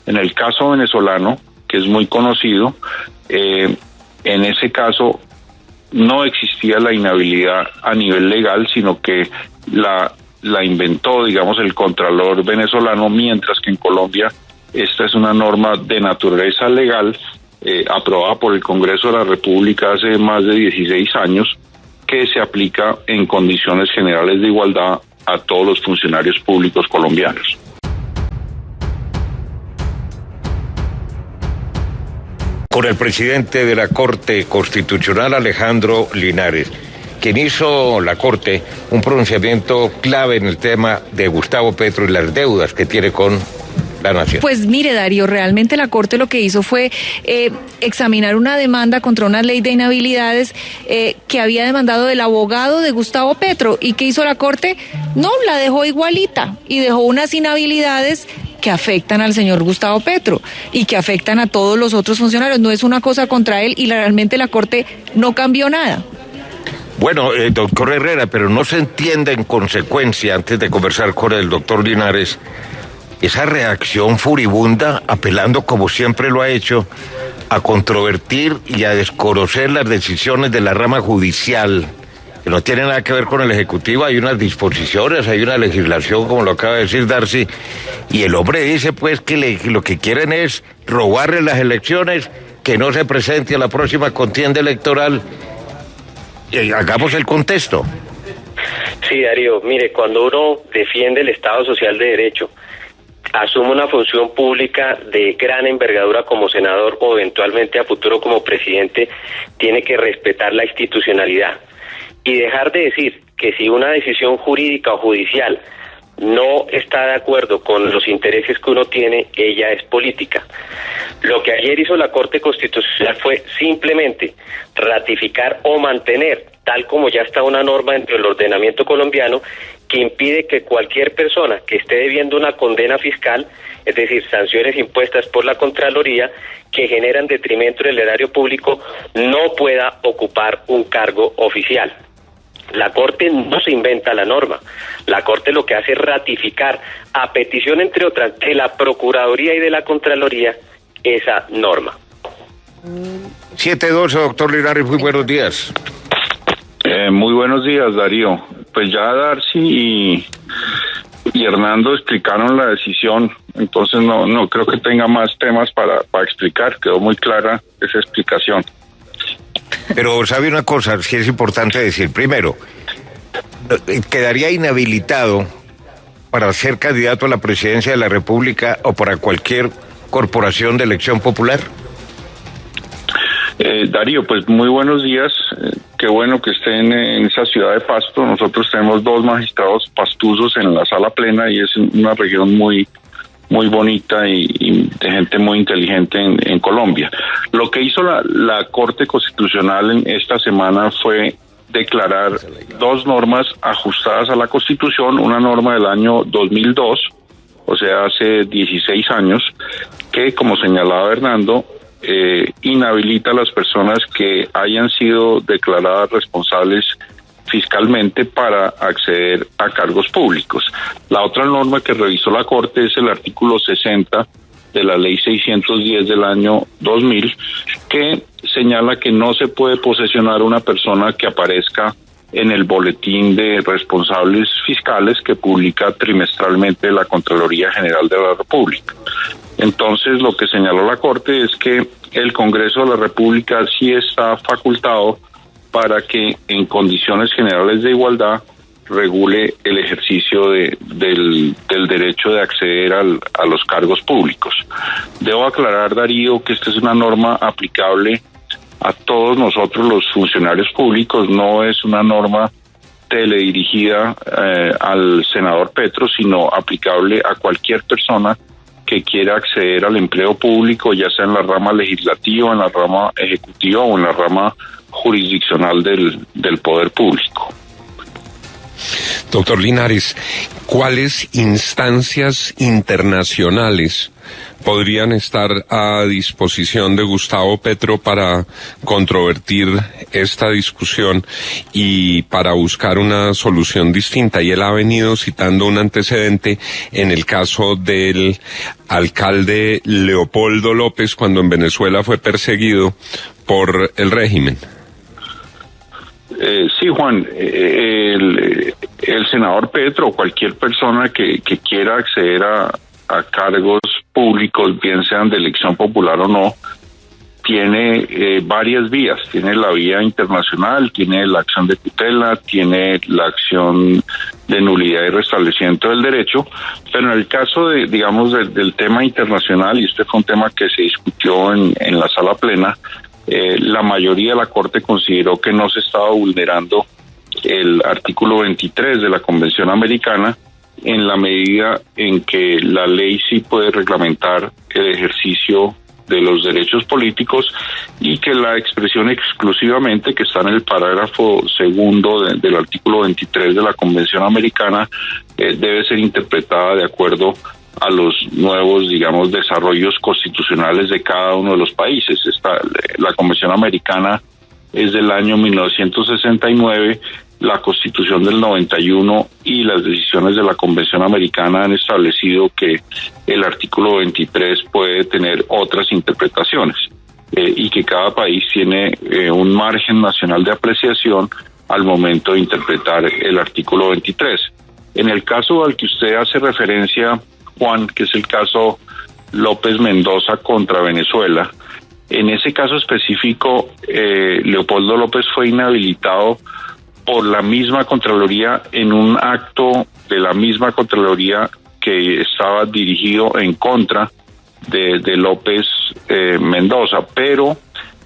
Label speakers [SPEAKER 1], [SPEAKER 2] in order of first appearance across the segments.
[SPEAKER 1] En el caso venezolano, que es muy conocido, en ese caso no existía la inhabilidad a nivel legal, sino que la inventó, digamos, el contralor venezolano, mientras que en Colombia esta es una norma de naturaleza legal aprobada por el Congreso de la República hace más de 16 años, que se aplica en condiciones generales de igualdad a todos los funcionarios públicos colombianos.
[SPEAKER 2] Con el presidente de la Corte Constitucional, Alejandro Linares, quien hizo la Corte un pronunciamiento clave en el tema de Gustavo Petro y las deudas que tiene con la nación.
[SPEAKER 3] Pues mire, Darío, realmente la Corte lo que hizo fue examinar una demanda contra una ley de inhabilidades que había demandado el abogado de Gustavo Petro. ¿Y qué hizo la Corte? No, la dejó igualita y dejó unas inhabilidades que afectan al señor Gustavo Petro y que afectan a todos los otros funcionarios. No es una cosa contra él y realmente la Corte no cambió nada.
[SPEAKER 2] Bueno, doctor Herrera, pero no se entiende en consecuencia, antes de conversar con el doctor Linares, esa reacción furibunda, apelando como siempre lo ha hecho, a controvertir y a desconocer las decisiones de la rama judicial, que no tiene nada que ver con el Ejecutivo. Hay unas disposiciones, hay una legislación, como lo acaba de decir Darcy, y el hombre dice pues que lo que quieren es robarle las elecciones, que no se presente a la próxima contienda electoral. Hagamos el contexto.
[SPEAKER 4] Sí, Darío, mire, cuando uno defiende el Estado Social de Derecho, asume una función pública de gran envergadura como senador o eventualmente a futuro como presidente, tiene que respetar la institucionalidad y dejar de decir que si una decisión jurídica o judicial no está de acuerdo con los intereses que uno tiene, ella es política. Lo que ayer hizo la Corte Constitucional fue simplemente ratificar o mantener, tal como ya está una norma dentro del ordenamiento colombiano, que impide que cualquier persona que esté debiendo una condena fiscal, es decir, sanciones impuestas por la Contraloría, que generan detrimento en el erario público, no pueda ocupar un cargo oficial. La Corte no se inventa la norma. La Corte lo que hace es ratificar, a petición, entre otras, de la Procuraduría y de la Contraloría, esa norma.
[SPEAKER 2] 7:12, doctor Linares, muy buenos días.
[SPEAKER 1] Muy buenos días, Darío. Pues ya Darcy y Hernando explicaron la decisión, entonces no creo que tenga más temas para explicar. Quedó muy clara esa explicación.
[SPEAKER 2] Pero sabe una cosa, sí es importante decir. Primero, quedaría inhabilitado para ser candidato a la presidencia de la República o para cualquier corporación de elección popular.
[SPEAKER 1] Darío, pues muy buenos días. Qué bueno que estén en esa ciudad de Pasto. Nosotros tenemos 2 magistrados pastuzos en la sala plena y es una región muy bonita y de gente muy inteligente en Colombia. Lo que hizo la Corte Constitucional en esta semana fue declarar 2 normas ajustadas a la Constitución, una norma del año 2002, o sea, hace 16 años, que, como señalaba Hernando, inhabilita a las personas que hayan sido declaradas responsables fiscalmente para acceder a cargos públicos. La otra norma que revisó la Corte es el artículo 60 de la Ley 610 del año 2000, que señala que no se puede posesionar una persona que aparezca en el boletín de responsables fiscales que publica trimestralmente la Contraloría General de la República. Entonces, lo que señaló la Corte es que el Congreso de la República sí está facultado para que en condiciones generales de igualdad regule el ejercicio del derecho de acceder a los cargos públicos. Debo aclarar, Darío, que esta es una norma aplicable a todos nosotros los funcionarios públicos, no es una norma teledirigida al senador Petro, sino aplicable a cualquier persona que quiera acceder al empleo público, ya sea en la rama legislativa, en la rama ejecutiva o en la rama jurisdiccional del poder público.
[SPEAKER 5] Doctor Linares, ¿cuáles instancias internacionales podrían estar a disposición de Gustavo Petro para controvertir esta discusión y para buscar una solución distinta. Y él ha venido citando un antecedente en el caso del alcalde Leopoldo López cuando en Venezuela fue perseguido por el régimen.
[SPEAKER 1] Sí, Juan, el senador Petro o cualquier persona que quiera acceder a cargos públicos, bien sean de elección popular o no, tiene varias vías. Tiene la vía internacional, tiene la acción de tutela, tiene la acción de nulidad y restablecimiento del derecho, pero en el caso del tema internacional, y este fue un tema que se discutió en la sala plena, la mayoría de la Corte consideró que no se estaba vulnerando el artículo 23 de la Convención Americana en la medida en que la ley sí puede reglamentar el ejercicio de los derechos políticos y que la expresión exclusivamente que está en el parágrafo segundo del artículo 23 de la Convención Americana debe ser interpretada de acuerdo a los nuevos, desarrollos constitucionales de cada uno de los países. La Convención Americana es del año 1969, la Constitución del 91 y las decisiones de la Convención Americana han establecido que el artículo 23 puede tener otras interpretaciones y que cada país tiene un margen nacional de apreciación al momento de interpretar el artículo 23. En el caso al que usted hace referencia, Juan, que es el caso López Mendoza contra Venezuela, en ese caso específico, Leopoldo López fue inhabilitado por la misma Contraloría en un acto de la misma Contraloría que estaba dirigido en contra de López Mendoza, pero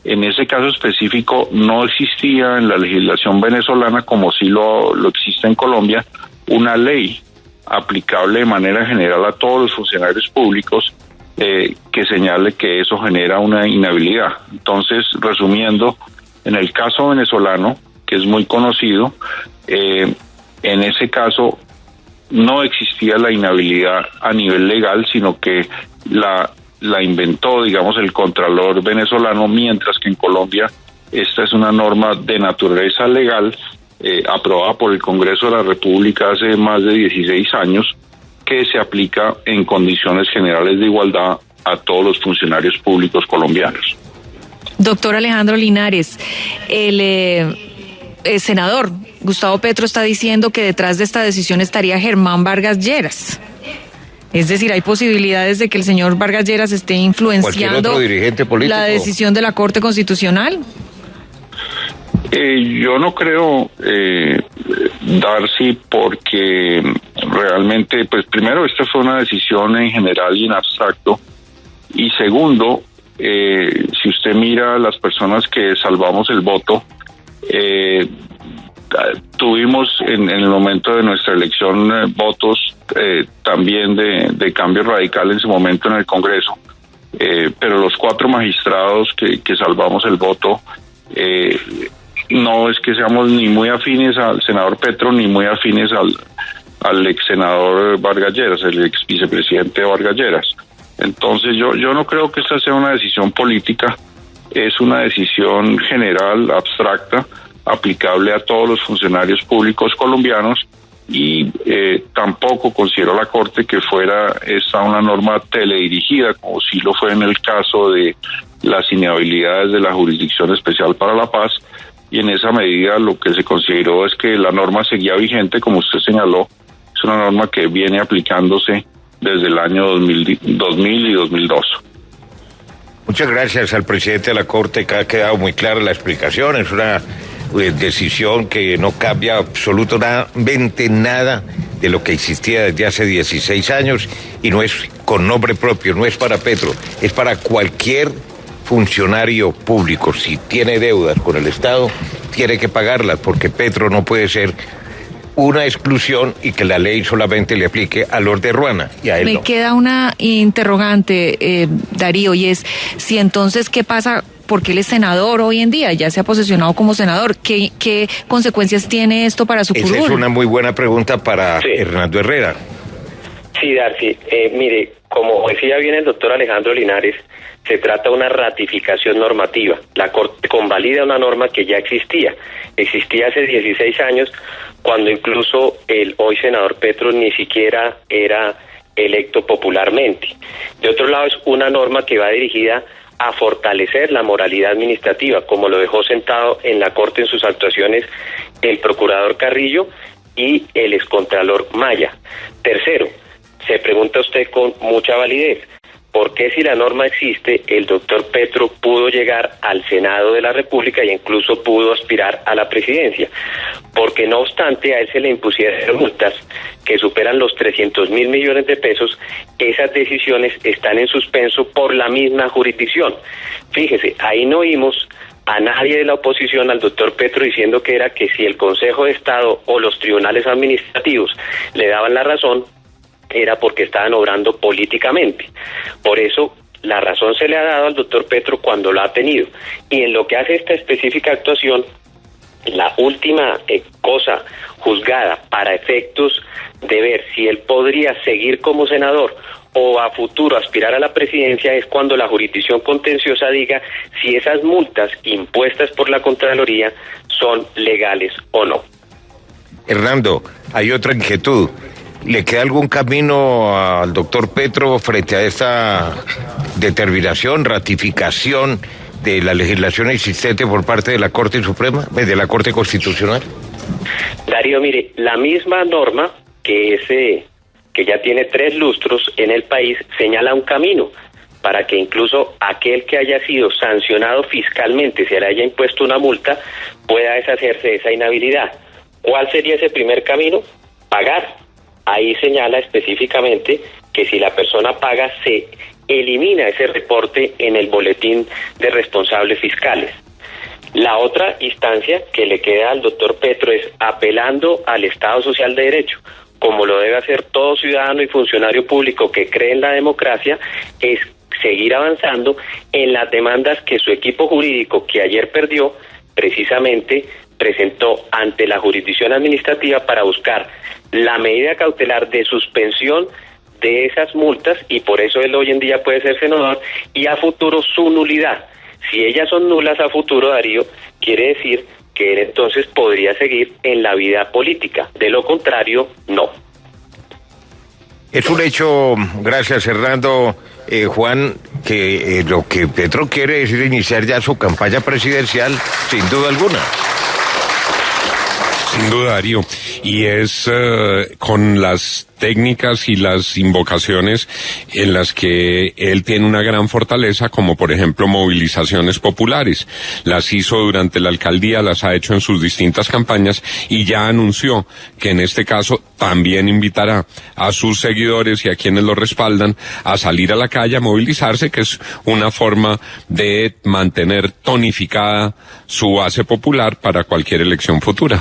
[SPEAKER 1] en ese caso específico no existía en la legislación venezolana, como sí lo existe en Colombia, una ley aplicable de manera general a todos los funcionarios públicos que señale que eso genera una inhabilidad. Entonces, resumiendo, en el caso venezolano, que es muy conocido, en ese caso no existía la inhabilidad a nivel legal, sino que la inventó, el contralor venezolano, mientras que en Colombia esta es una norma de naturaleza legal aprobada por el Congreso de la República hace más de 16 años, que se aplica en condiciones generales de igualdad a todos los funcionarios públicos colombianos.
[SPEAKER 3] Doctor Alejandro Linares, el senador Gustavo Petro está diciendo que detrás de esta decisión estaría Germán Vargas Lleras. Es decir, hay posibilidades de que el señor Vargas Lleras esté influenciando la decisión de la Corte Constitucional.
[SPEAKER 1] Yo no creo, Darcy, porque realmente, pues primero, esta fue una decisión en general y en abstracto, y segundo, si usted mira a las personas que salvamos el voto, tuvimos en el momento de nuestra elección votos también de cambio radical en su momento en el Congreso, pero los 4 magistrados que salvamos el voto, no es que seamos ni muy afines al senador Petro ni muy afines al ex senador Vargas Lleras, el ex vicepresidente Vargas Lleras. Entonces yo no creo que esta sea una decisión política, es una decisión general, abstracta, aplicable a todos los funcionarios públicos colombianos, y tampoco considero la Corte que fuera esta una norma teledirigida, como sí lo fue en el caso de las inhabilidades de la Jurisdicción Especial para la Paz, y en esa medida lo que se consideró es que la norma seguía vigente, como usted señaló, es una norma que viene aplicándose desde el año 2000 y 2002.
[SPEAKER 2] Muchas gracias al presidente de la Corte, que ha quedado muy clara la explicación. Es una decisión que no cambia absolutamente nada de lo que existía desde hace 16 años y no es con nombre propio, no es para Petro, es para cualquier funcionario público. Si tiene deudas con el Estado, tiene que pagarlas, porque Petro no puede ser una exclusión y que la ley solamente le aplique a los de Ruana y a él.
[SPEAKER 3] Me queda una interrogante, Darío, y es si entonces, ¿qué pasa? Porque él es senador hoy en día, ya se ha posesionado como senador. ¿Qué consecuencias tiene esto para su curul?
[SPEAKER 2] Esa es una muy buena pregunta para Hernando Herrera.
[SPEAKER 4] Sí, Darcy. Mire, como decía bien el doctor Alejandro Linares, se trata de una ratificación normativa. La Corte convalida una norma que ya existía hace 16 años, cuando incluso el hoy senador Petro ni siquiera era electo popularmente. De otro lado, es una norma que va dirigida a fortalecer la moralidad administrativa, como lo dejó sentado en la Corte en sus actuaciones el procurador Carrillo y el excontralor Maya. Tercero, se pregunta usted con mucha validez, ¿por qué si la norma existe, el doctor Petro pudo llegar al Senado de la República e incluso pudo aspirar a la presidencia? Porque no obstante a él se le impusieron multas que superan los 300.000 millones de pesos, esas decisiones están en suspenso por la misma jurisdicción. Fíjese, ahí no oímos a nadie de la oposición al doctor Petro diciendo que era que si el Consejo de Estado o los tribunales administrativos le daban la razón, era porque estaban obrando políticamente. Por eso la razón se le ha dado al doctor Petro cuando lo ha tenido. Y en lo que hace esta específica actuación, la última cosa juzgada para efectos de ver si él podría seguir como senador o a futuro aspirar a la presidencia es cuando la jurisdicción contenciosa diga si esas multas impuestas por la Contraloría son legales o no.
[SPEAKER 2] Hernando, hay otra inquietud. ¿Le queda algún camino al doctor Petro frente a esta determinación, ratificación de la legislación existente por parte de la Corte Suprema, de la Corte Constitucional?
[SPEAKER 4] Darío, mire, la misma norma que ya tiene 3 lustros en el país señala un camino para que incluso aquel que haya sido sancionado fiscalmente, se le haya impuesto una multa, pueda deshacerse de esa inhabilidad. ¿Cuál sería ese primer camino? Pagar. Ahí señala específicamente que si la persona paga, se elimina ese reporte en el boletín de responsables fiscales. La otra instancia que le queda al doctor Petro es apelando al Estado Social de Derecho, como lo debe hacer todo ciudadano y funcionario público que cree en la democracia, es seguir avanzando en las demandas que su equipo jurídico, que ayer perdió, precisamente presentó ante la jurisdicción administrativa para buscar la medida cautelar de suspensión de esas multas, y por eso él hoy en día puede ser senador, y a futuro su nulidad. Si ellas son nulas a futuro, Darío, quiere decir que él entonces podría seguir en la vida política. De lo contrario, no.
[SPEAKER 2] Es un hecho, gracias Hernando, Juan, que lo que Petro quiere es iniciar ya su campaña presidencial, sin duda alguna.
[SPEAKER 5] Sin duda, Darío, y es con las técnicas y las invocaciones en las que él tiene una gran fortaleza, como por ejemplo movilizaciones populares. Las hizo durante la alcaldía, las ha hecho en sus distintas campañas y ya anunció que en este caso también invitará a sus seguidores y a quienes lo respaldan a salir a la calle a movilizarse, que es una forma de mantener tonificada su base popular para cualquier elección futura.